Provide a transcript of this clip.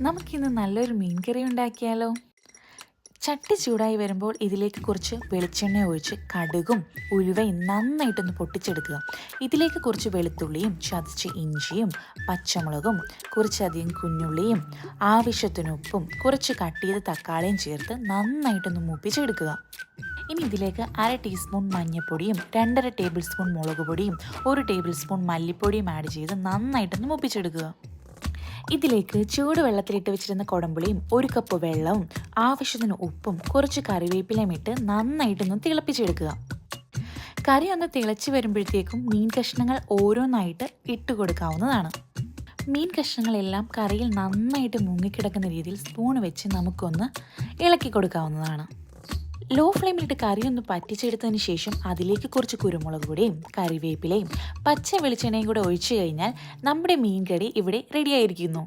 നമുക്കിന്ന് നല്ലൊരു മീൻ കറി ഉണ്ടാക്കിയാലോ? ചട്ടി ചൂടായി വരുമ്പോൾ ഇതിലേക്ക് കുറച്ച് വെളിച്ചെണ്ണ ഒഴിച്ച് കടുകും ഉലുവയും നന്നായിട്ടൊന്ന് പൊട്ടിച്ചെടുക്കുക. ഇതിലേക്ക് കുറച്ച് വെളുത്തുള്ളിയും ചതച്ച ഇഞ്ചിയും പച്ചമുളകും കുറച്ചധികം കുഞ്ഞുള്ളിയും ആവശ്യത്തിന് ഉപ്പും കുറച്ച് കട്ട് ചെയ്ത് തക്കാളിയും ചേർത്ത് നന്നായിട്ടൊന്ന് മൂപ്പിച്ചെടുക്കുക. ഇനി ഇതിലേക്ക് 1/2 ടീസ്പൂൺ മഞ്ഞൾപ്പൊടിയും 2.5 ടേബിൾ സ്പൂൺ മുളക് പൊടിയും 1 ടേബിൾ സ്പൂൺ മല്ലിപ്പൊടിയും ആഡ് ചെയ്ത് നന്നായിട്ടൊന്ന് മൂപ്പിച്ചെടുക്കുക. ഇതിലേക്ക് ചൂടുവെള്ളത്തിലിട്ട് വെച്ചിരുന്ന കുടമ്പുളിയും 1 കപ്പ് വെള്ളവും ആവശ്യത്തിന് ഉപ്പും കുറച്ച് കറിവേപ്പിലയും ഇട്ട് നന്നായിട്ടൊന്ന് തിളപ്പിച്ചെടുക്കുക. കറി ഒന്ന് തിളച്ച് വരുമ്പോഴത്തേക്കും മീൻ കഷ്ണങ്ങൾ ഓരോന്നായിട്ട് ഇട്ട് കൊടുക്കാവുന്നതാണ്. മീൻ കഷ്ണങ്ങളെല്ലാം കറിയിൽ നന്നായിട്ട് മുങ്ങിക്കിടക്കുന്ന രീതിയിൽ സ്പൂൺ വെച്ച് നമുക്കൊന്ന് ഇളക്കി കൊടുക്കാവുന്നതാണ്. ലോ ഫ്ലെയിമിലിട്ട് കറി ഒന്ന് പറ്റിച്ചെടുത്തതിന് ശേഷം അതിലേക്ക് കുറച്ച് കുരുമുളക് പൊടിയും കറിവേപ്പിലയും പച്ച വെളിച്ചെണ്ണയും കൂടെ ഒഴിച്ചു കഴിഞ്ഞാൽ നമ്മുടെ മീൻ കറി ഇവിടെ റെഡിയായിരിക്കുന്നു.